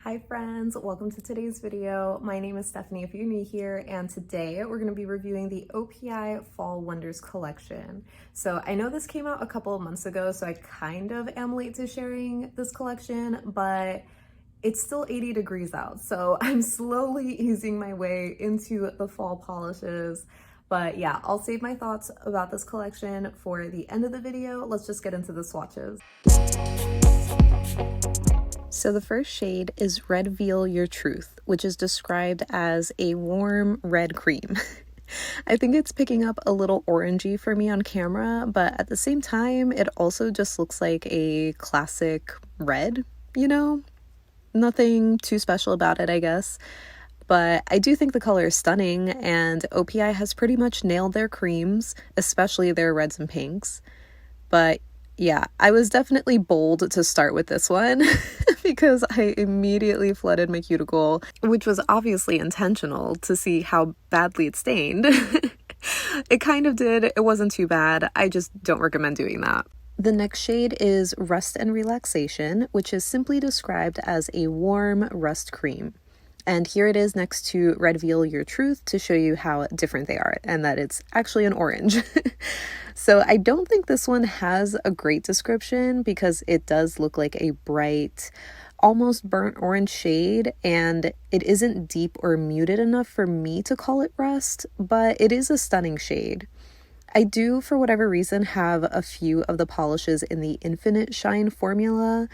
Hi friends, welcome to today's video. My name is Stephanie if you're new here, and today we're going to be reviewing the OPI Fall Wonders collection. So I know this came out a couple of months ago, so I kind of am late to sharing this collection, but it's still 80 degrees out, so I'm slowly easing my way into the fall polishes. But yeah, I'll save my thoughts about this collection for the end of the video. Let's just get into the swatches. So the first shade is Red-Veal Your Truth, which is described as a warm red cream. I think it's picking up a little orangey for me on camera, but at the same time, it also just looks like a classic red, you know? Nothing too special about it, I guess. But I do think the color is stunning, and OPI has pretty much nailed their creams, especially their reds and pinks. But yeah, I was definitely bold to start with this one because I immediately flooded my cuticle, which was obviously intentional to see how badly it stained. It kind of did. It wasn't too bad. I just don't recommend doing that. The next shade is Rust and Relaxation, which is simply described as a warm rust cream. And here it is next to Red-Veal Your Truth to show you how different they are and that it's actually an orange. So I don't think this one has a great description because it does look like a bright, almost burnt orange shade, and it isn't deep or muted enough for me to call it rust, but it is a stunning shade. I do, for whatever reason, have a few of the polishes in the Infinite Shine formula.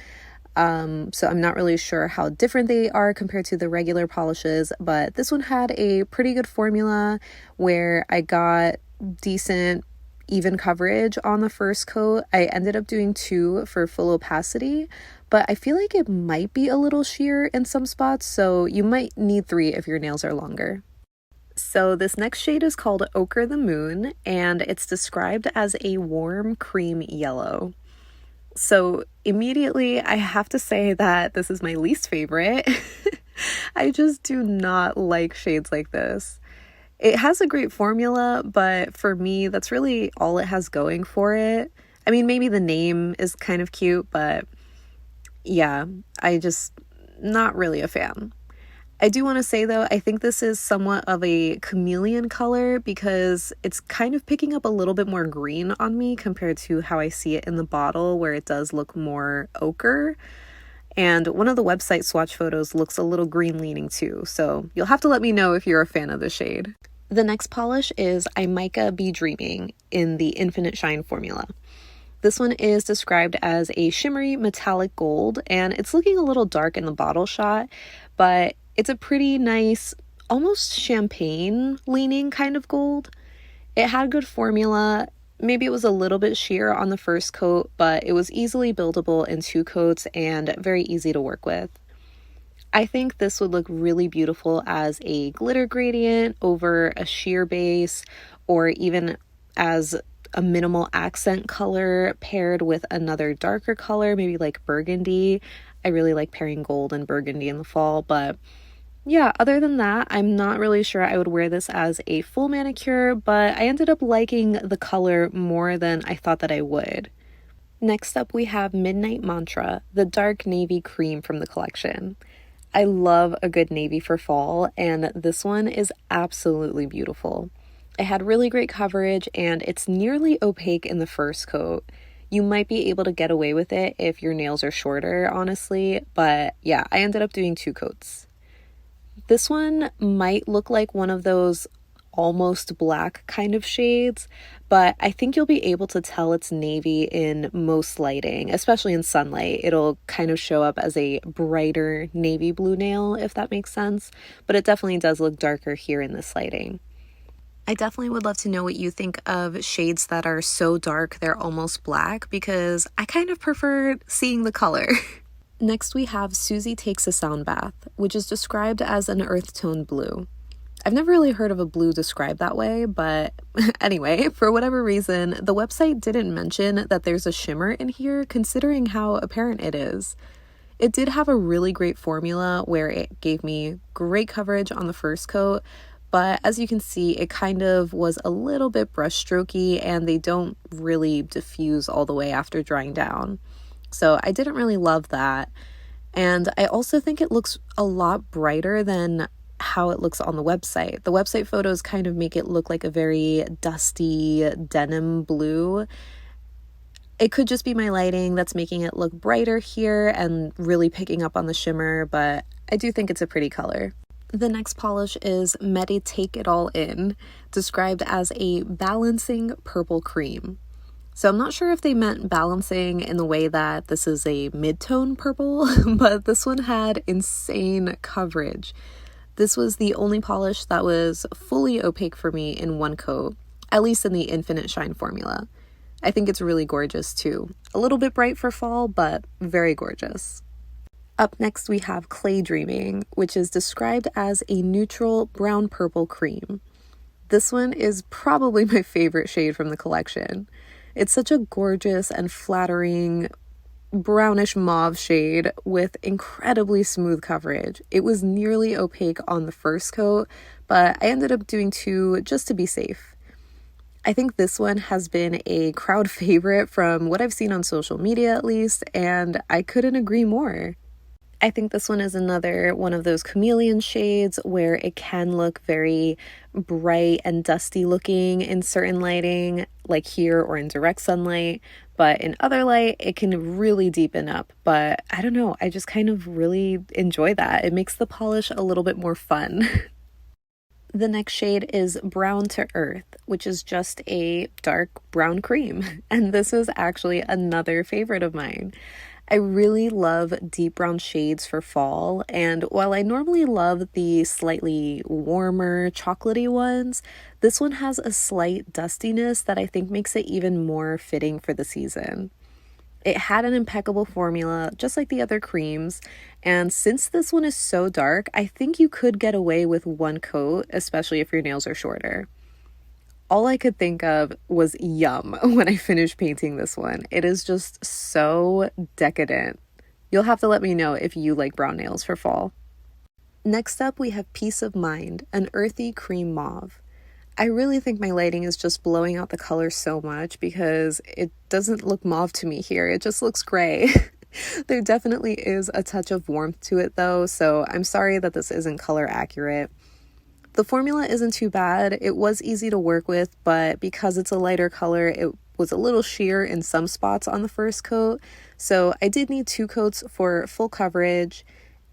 So I'm not really sure how different they are compared to the regular polishes, but this one had a pretty good formula where I got decent even coverage on the first coat. I ended up doing 2 for full opacity, but I feel like it might be a little sheer in some spots, so you might need 3 if your nails are longer. So this next shade is called Ochre The Moon, and it's described as a warm cream yellow. So immediately I have to say that this is my least favorite. I just do not like shades like this. It has a great formula, but for me, that's really all it has going for it. I mean, maybe the name is kind of cute, but yeah, I just not really a fan. I do want to say though, I think this is somewhat of a chameleon color because it's kind of picking up a little bit more green on me compared to how I see it in the bottle where it does look more ochre. And one of the website swatch photos looks a little green leaning too, so you'll have to let me know if you're a fan of the shade. The next polish is Mica Be Dreaming in the Infinite Shine formula. This one is described as a shimmery metallic gold, and it's looking a little dark in the bottle shot, but it's a pretty nice, almost champagne leaning kind of gold. It had good formula. Maybe it was a little bit sheer on the first coat, but it was easily buildable in 2 coats and very easy to work with. I think this would look really beautiful as a glitter gradient over a sheer base, or even as a minimal accent color paired with another darker color, maybe like burgundy. I really like pairing gold and burgundy in the fall, but yeah, other than that, I'm not really sure I would wear this as a full manicure, but I ended up liking the color more than I thought that I would. Next up, we have Midnight Mantra, the dark navy cream from the collection. I love a good navy for fall, and this one is absolutely beautiful. It had really great coverage, and it's nearly opaque in the first coat. You might be able to get away with it if your nails are shorter, honestly, but yeah, I ended up doing 2 coats. This one might look like one of those almost black kind of shades, but I think you'll be able to tell it's navy in most lighting, especially in sunlight. It'll kind of show up as a brighter navy blue nail, if that makes sense, but it definitely does look darker here in this lighting. I definitely would love to know what you think of shades that are so dark they're almost black, because I kind of prefer seeing the color. Next we have Suzi Takes a Sound Bath, which is described as an earth tone blue. I've never really heard of a blue described that way, but anyway, for whatever reason, the website didn't mention that there's a shimmer in here, considering how apparent it is. It did have a really great formula where it gave me great coverage on the first coat, but as you can see, it kind of was a little bit brushstrokey and they don't really diffuse all the way after drying down. So I didn't really love that. And I also think it looks a lot brighter than how it looks on the website. The website photos kind of make it look like a very dusty denim blue. It could just be my lighting that's making it look brighter here and really picking up on the shimmer, but I do think it's a pretty color. The next polish is Medi-take It All in, described as a balancing purple cream. So I'm not sure if they meant balancing in the way that this is a mid-tone purple, but this one had insane coverage. This was the only polish that was fully opaque for me in one coat, at least in the Infinite Shine formula. I think it's really gorgeous too. A little bit bright for fall, but very gorgeous. Up next we have Clay Dreaming, which is described as a neutral brown-purple cream. This one is probably my favorite shade from the collection. It's such a gorgeous and flattering brownish mauve shade with incredibly smooth coverage. It was nearly opaque on the first coat, but I ended up doing two just to be safe. I think this one has been a crowd favorite from what I've seen on social media at least, and I couldn't agree more. I think this one is another one of those chameleon shades where it can look very bright and dusty looking in certain lighting, like here or in direct sunlight, but in other light, it can really deepen up. But I don't know, I just kind of really enjoy that. It makes the polish a little bit more fun. The next shade is Brown to Earth, which is just a dark brown cream. And this is actually another favorite of mine. I really love deep brown shades for fall, and while I normally love the slightly warmer chocolatey ones, this one has a slight dustiness that I think makes it even more fitting for the season. It had an impeccable formula, just like the other creams, and since this one is so dark, I think you could get away with one coat, especially if your nails are shorter. All I could think of was yum when I finished painting this one. It is just so decadent. You'll have to let me know if you like brown nails for fall. Next up, we have Peace of Mind, an earthy cream mauve. I really think my lighting is just blowing out the color so much because it doesn't look mauve to me here. It just looks gray. There definitely is a touch of warmth to it though, so I'm sorry that this isn't color accurate. The formula isn't too bad. It was easy to work with, but because it's a lighter color, it was a little sheer in some spots on the first coat. So I did need two coats for full coverage,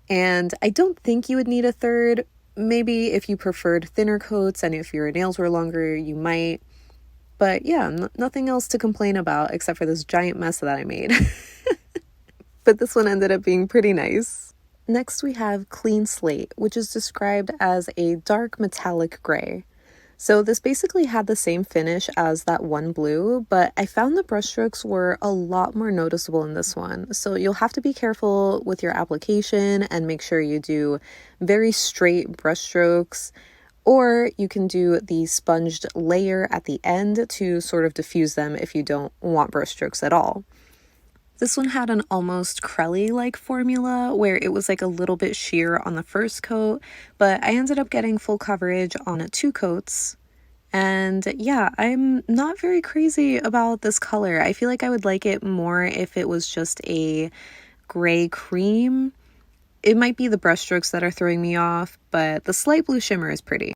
and I don't think you would need a third. Maybe if you preferred thinner coats and if your nails were longer, you might. But yeah, nothing else to complain about except for this giant mess that I made. But this one ended up being pretty nice. Next we have Clean Slate, which is described as a dark metallic gray. So this basically had the same finish as that one blue, but I found the brushstrokes were a lot more noticeable in this one. So you'll have to be careful with your application and make sure you do very straight brushstrokes, or you can do the sponged layer at the end to sort of diffuse them if you don't want brushstrokes at all. This one had an almost Crelly-like formula where it was like a little bit sheer on the first coat, but I ended up getting full coverage on two coats. And yeah, I'm not very crazy about this color. I feel like I would like it more if it was just a gray cream. It might be the brushstrokes that are throwing me off, but the slight blue shimmer is pretty.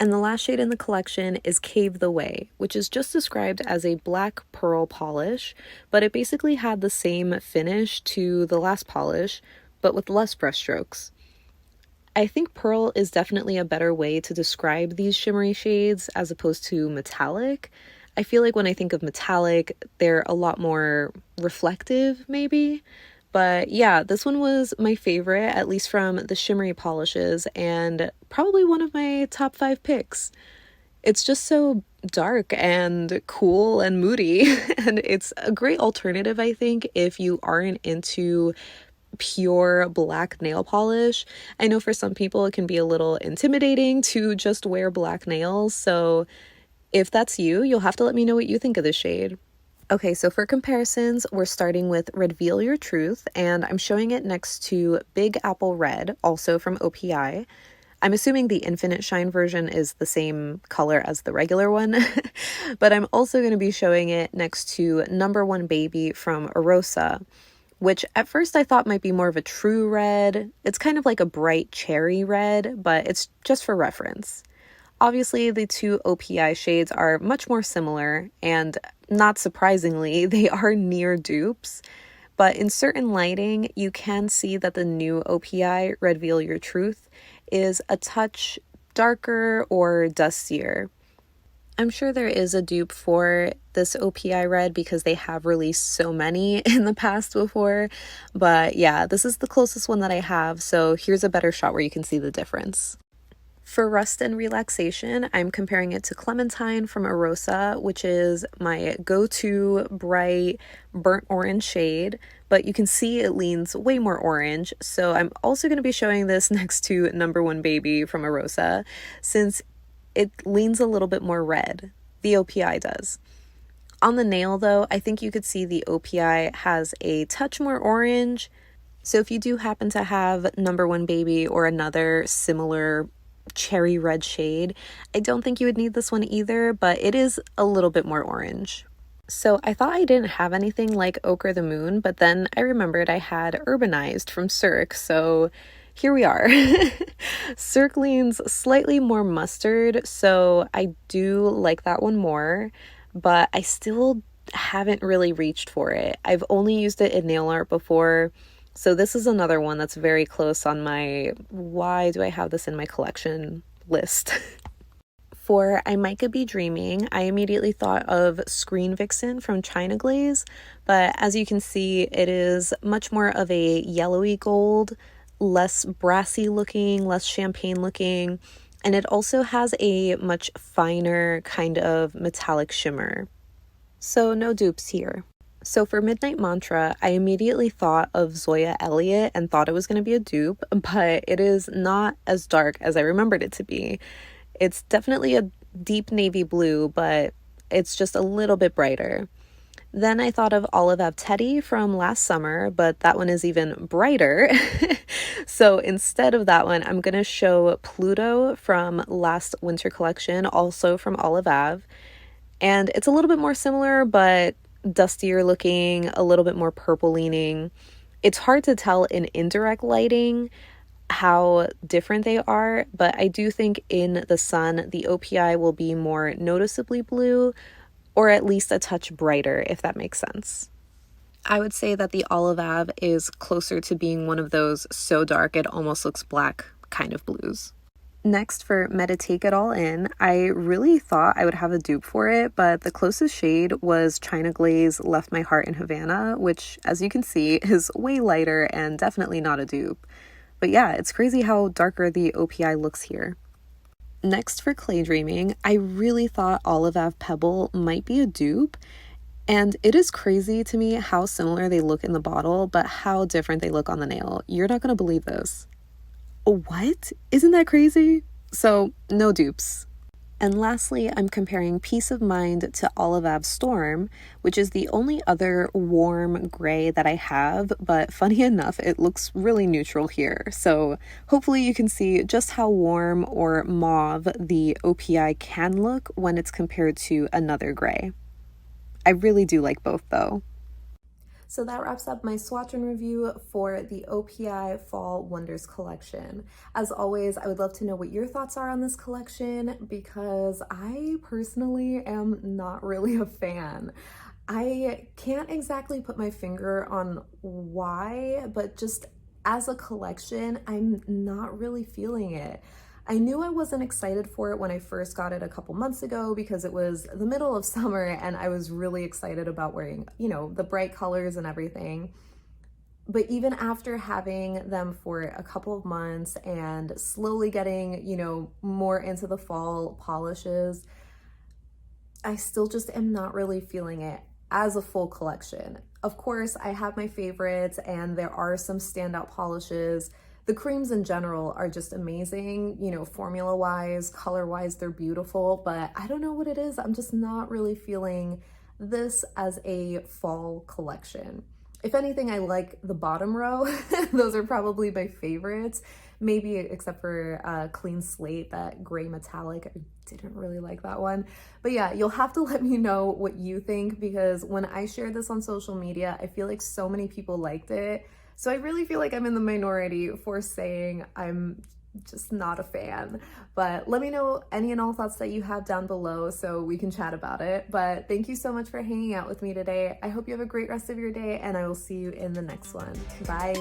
And the last shade in the collection is Cave the Way, which is just described as a black pearl polish, but it basically had the same finish to the last polish, but with less brushstrokes. I think pearl is definitely a better way to describe these shimmery shades as opposed to metallic. I feel like when I think of metallic, they're a lot more reflective, maybe. But yeah, this one was my favorite, at least from the shimmery polishes, and probably one of my top 5 picks. It's just so dark and cool and moody, and it's a great alternative, I think, if you aren't into pure black nail polish. I know for some people it can be a little intimidating to just wear black nails, so if that's you, you'll have to let me know what you think of this shade. Okay, so for comparisons, we're starting with Red-Veal Your Truth, and I'm showing it next to Big Apple Red, also from OPI. I'm assuming the Infinite Shine version is the same color as the regular one, but I'm also going to be showing it next to Number One Baby from Orosa. which at first I thought might be more of a true red. It's kind of like a bright cherry red, but it's just for reference. Obviously, the two OPI shades are much more similar, and not surprisingly, they are near dupes. But in certain lighting, you can see that the new OPI, Red-Veal Your Truth, is a touch darker or dustier. I'm sure there is a dupe for this OPI red because they have released so many in the past before. But yeah, this is the closest one that I have, so here's a better shot where you can see the difference. For Rust and Relaxation, I'm comparing it to Clementine from Orosa, which is my go-to bright burnt orange shade, but you can see it leans way more orange. So I'm also going to be showing this next to Number One Baby from Orosa, since it leans a little bit more red. The OPI does. On the nail though, I think you could see the OPI has a touch more orange. So if you do happen to have Number One Baby or another similar cherry red shade, I don't think you would need this one either, but it is a little bit more orange. So I thought I didn't have anything like Ochre The Moon, but then I remembered I had Urbanized from Cirque, so here we are. Cirque leans slightly more mustard, so I do like that one more, but I still haven't really reached for it. I've only used it in nail art before, so this is another one that's very close on my why do I have this in my collection list. For I Mica Be Dreaming, I immediately thought of Screen Vixen from China Glaze, but as you can see, it is much more of a yellowy gold, less brassy looking, less champagne looking, and it also has a much finer kind of metallic shimmer. So no dupes here. So for Midnight Mantra, I immediately thought of Zoya Elliott and thought it was going to be a dupe, but it is not as dark as I remembered it to be. It's definitely a deep navy blue, but it's just a little bit brighter. Then I thought of Olive Ave Teddy from last summer, but that one is even brighter. So instead of that one, I'm going to show Pluto from last winter collection, also from Olive Ave. And it's a little bit more similar, but dustier looking, a little bit more purple leaning. It's hard to tell in indirect lighting how different they are, but I do think in the sun, the OPI will be more noticeably blue, or at least a touch brighter, if that makes sense. I would say that the Olive Ave is closer to being one of those so dark it almost looks black kind of blues. Next, for Medi-take It All in, I really thought I would have a dupe for it, but the closest shade was China Glaze Left My Heart in Havana, which, as you can see, is way lighter and definitely not a dupe. But yeah, it's crazy how darker the OPI looks here. Next, for Clay Dreaming, I really thought Olive Ave Pebble might be a dupe, and it is crazy to me how similar they look in the bottle, but how different they look on the nail. You're not going to believe this. What? Isn't that crazy? So, no dupes. And lastly, I'm comparing Peace of Mind to Olive Ave Storm, which is the only other warm gray that I have, but funny enough, it looks really neutral here. So hopefully you can see just how warm or mauve the OPI can look when it's compared to another gray. I really do like both though. So that wraps up my swatch and review for the OPI Fall Wonders collection. As always, I would love to know what your thoughts are on this collection because I personally am not really a fan. I can't exactly put my finger on why, but just as a collection, I'm not really feeling it. I knew I wasn't excited for it when I first got it a couple months ago because it was the middle of summer and I was really excited about wearing, the bright colors and everything. But even after having them for a couple of months and slowly getting, more into the fall polishes, I still just am not really feeling it as a full collection. Of course, I have my favorites and there are some standout polishes. The creams in general are just amazing, formula-wise, color-wise, they're beautiful, but I don't know what it is. I'm just not really feeling this as a fall collection. If anything, I like the bottom row. Those are probably my favorites. Maybe except for Clean Slate, that gray metallic. I didn't really like that one. But yeah, you'll have to let me know what you think, because when I shared this on social media, I feel like so many people liked it. So I really feel like I'm in the minority for saying I'm just not a fan. But let me know any and all thoughts that you have down below so we can chat about it. But thank you so much for hanging out with me today. I hope you have a great rest of your day, and I will see you in the next one. Bye.